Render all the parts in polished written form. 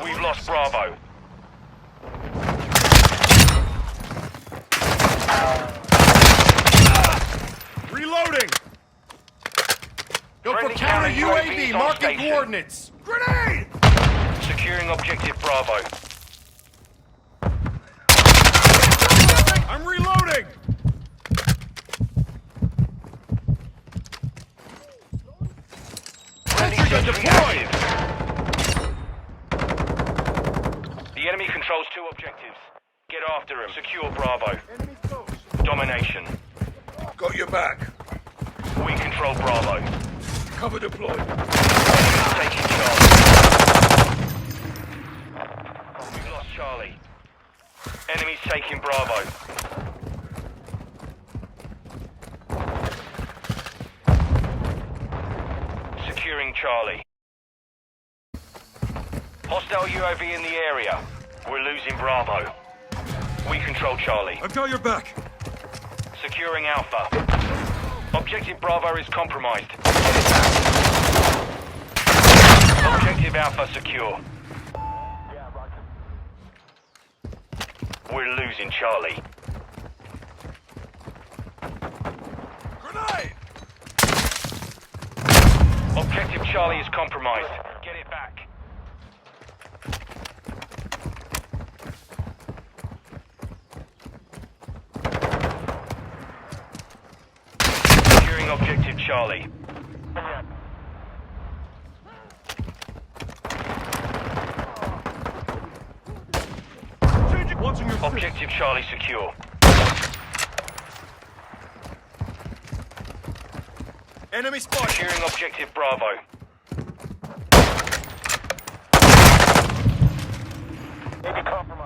We've lost Bravo. Reloading! Go for Friendly counter counter UAV, UAVs on marking station. coordinates. Grenade! Securing objective Bravo. I'm reloading! Friendly Sentry gun sentry deployed! active. The enemy controls 2 objectives. Get after him. Secure Bravo. Enemy close. Domination. Got your back. We control Bravo. Cover deployed. Enemy's taking Charlie. We've lost Charlie. Enemy's taking Bravo. Securing Charlie. Hostile UAV in the area. We're losing Bravo. We control Charlie. I've got your back. Securing Alpha. Objective Bravo is compromised. Objective Alpha secure. We're losing Charlie. Grenade! Objective Charlie is compromised. Get it back. Securing objective Charlie. Launching your Objective Charlie secure. enemy spot. Securing objective Bravo.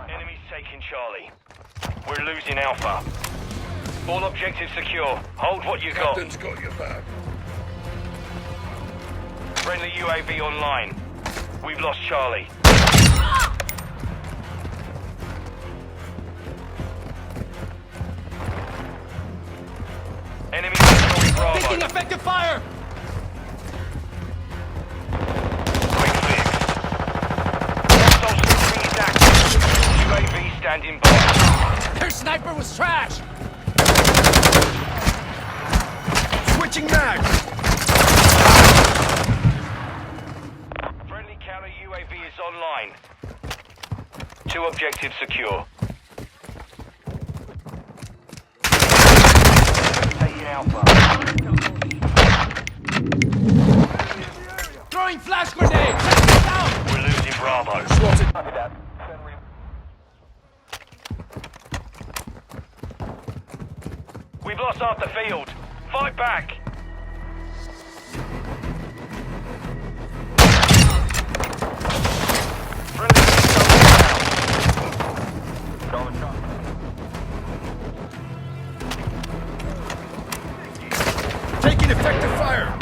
Enemy's taking Charlie. We're losing Alpha. All objectives secure. Hold what you got. Captain's got your back. Friendly UAV online. We've lost Charlie. Enemy securing Bravo. Taking effective fire! Quick fix. Hostile sentry is active. UAV standing by. Their sniper was trash! Switching mags. Friendly counter UAV is online. 2 objectives secure. Taking Alpha. Throwing flash grenade! Take it down! We're losing Bravo. Spotted. We've lost half the field. Fight back. Friendly soldier down. Taking effective fire.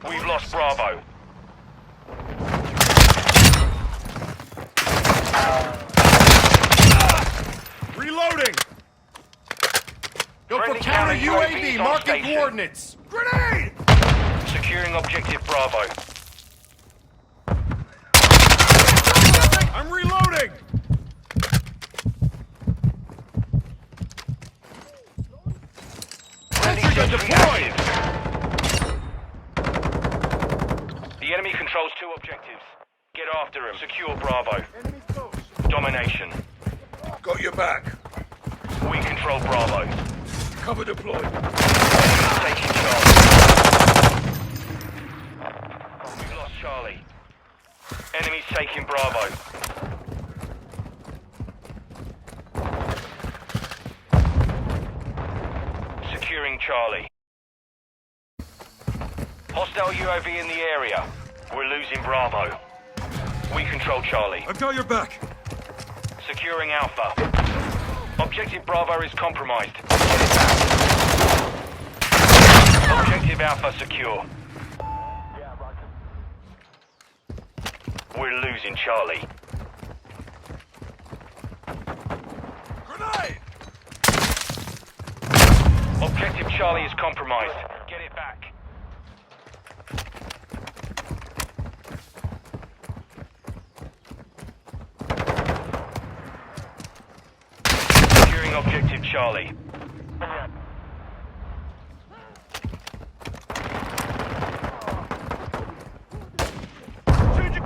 We've lost Bravo. reloading! Go for Friendly counter counter UAV, UAVs on marking station. coordinates. Grenade! Securing objective Bravo. I'm reloading! Friendly Sentry gun sentry deployed. active. The enemy controls 2 objectives. Get after him. Secure Bravo. Enemy close. Domination. Got your back. We control Bravo. Cover deployed. Taking Charlie. We've lost Charlie. Enemies taking Bravo. Securing Charlie. Hostile UAV in the area. We're losing Bravo. We control Charlie. I've got your back. Securing Alpha. Objective Bravo is compromised. Get it back. Objective Alpha secure. We're losing Charlie. Grenade! Objective Charlie is compromised. Get it back. Securing objective Charlie.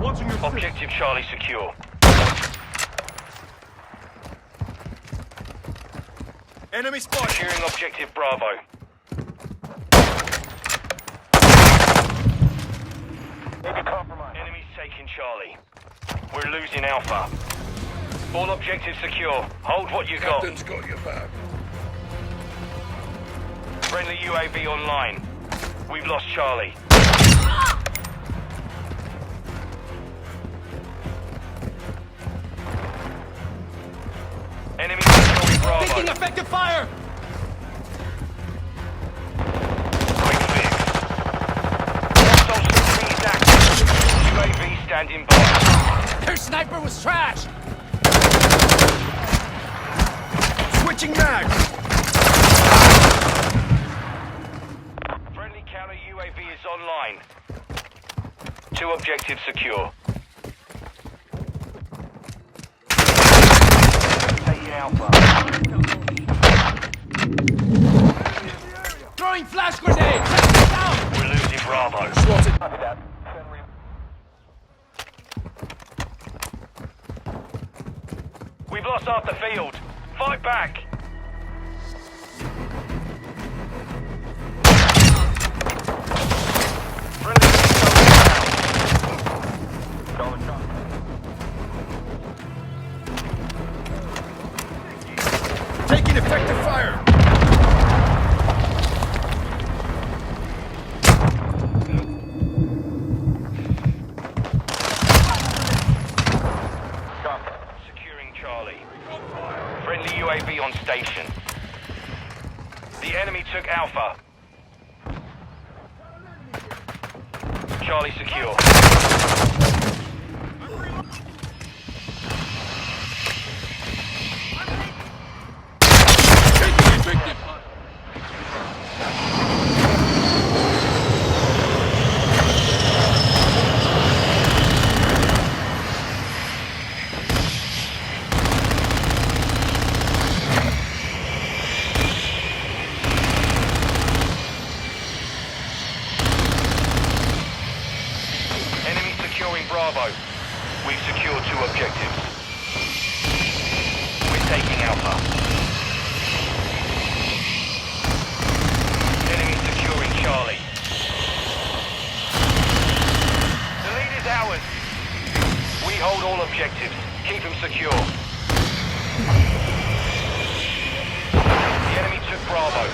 Watching your Objective Charlie secure. enemy spot. Securing objective Bravo. Enemies taking Charlie. We're losing Alpha. All objectives secure. Hold what you got. Captain's got your back. Friendly UAV online. We've lost Charlie. Enemy securing Bravo. Taking effective fire. Quick fix. Hostile sentry is active. UAV standing by. Their sniper was trashed. Switching mags. Friendly counter UAV is online. 2 objectives secure. Taking Alpha. Throwing flash grenade. Take it down. We're losing Bravo. Spotted. We've lost half the field. Fight back. Friendly Taking effective fire. securing Charlie. Friendly UAV on station. The enemy took Alpha. Charlie secure. Enemy securing Bravo. We've secured 2 objectives. We're taking Alpha. Enemy securing Charlie. The lead is ours. We hold all objectives. Keep them secure. The enemy took Bravo.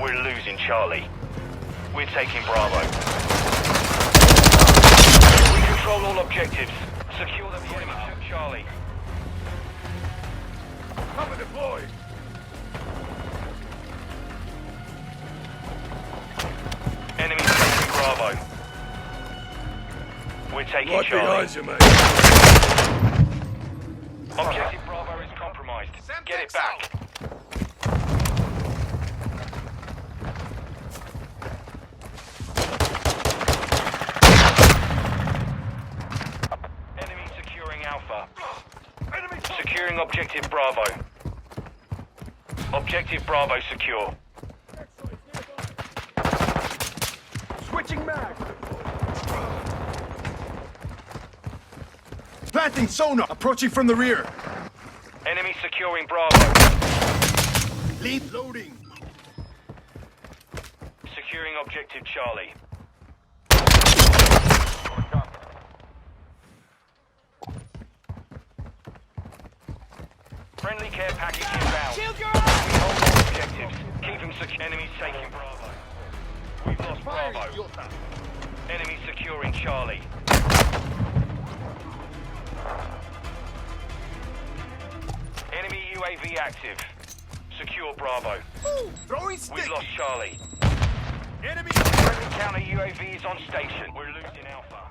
We're losing Charlie. We're taking Bravo. We control all objectives. Secure them. The enemy took Charlie. Cover deployed. Enemy taking Bravo. We're taking Right Charlie. behind you, mate. Objective Bravo is compromised. Get it back. Enemy securing Alpha. Securing Objective Bravo. Objective Bravo secure. Switching mags. Planting sonar. Approaching from the rear. Enemy securing Bravo. Lead loading. Securing Objective Charlie. Friendly care package inbound. Shield your We eyes! hold all objectives. Keep them secure. Enemies taking Bravo. We've lost Bravo. Enemy securing Charlie. Enemy UAV active. Secure Bravo. Throwing stick. We've lost Charlie. Enemy. Friendly counter UAV is on station. We're losing Alpha.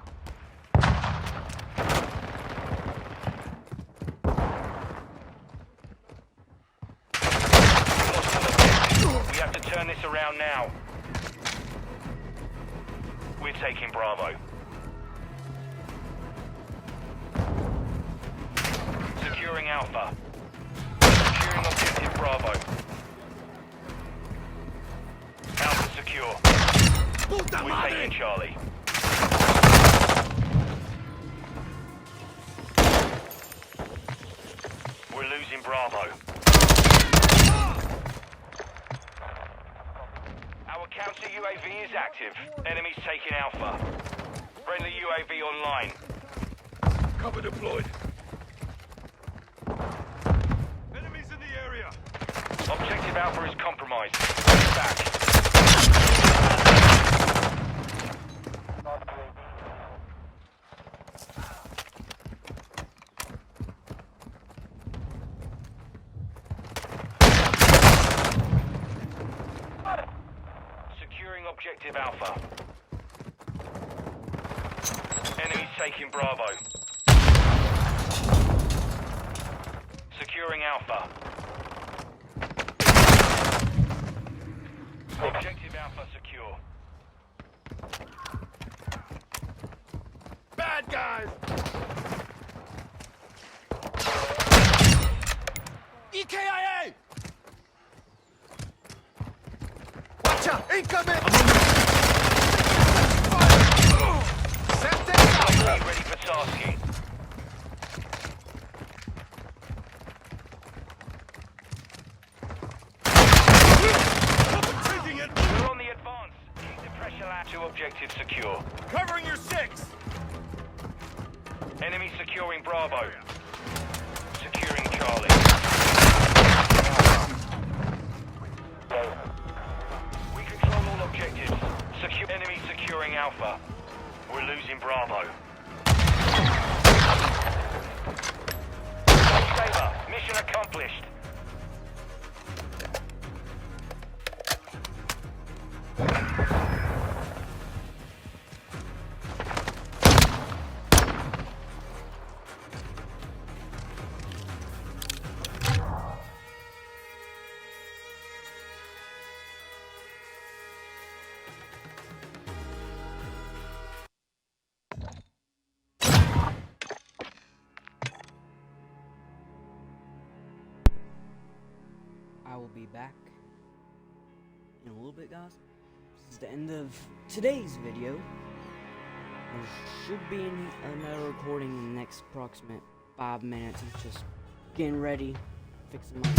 We've lost an objective. We have to turn this around now. We're taking Bravo. Securing Alpha. Securing Objective Bravo. Alpha secure. Puta We're madre. taking Charlie. We're losing Bravo. Our counter UAV is active. Enemies taking Alpha. Friendly UAV online. Cover deployed. Enemies in the area. Objective Alpha is compromised. Get back. Securing Objective Alpha. Enemies taking Bravo. Securing Alpha. Objective Alpha secure. Bad guys. EKIA! Watch out. Incoming. Are you ready for tasking? Taking it. We're on the advance. Keep the pressure line to objective secure. Covering your six. Enemy securing Bravo. Securing Charlie. We control all objectives. Enemy securing Alpha. We're losing Bravo. Saber, mission accomplished. I will be back in a little bit, guys. This is the end of today's video. There should be another recording in the next approximate 5 minutes. I'm just getting ready, fixing my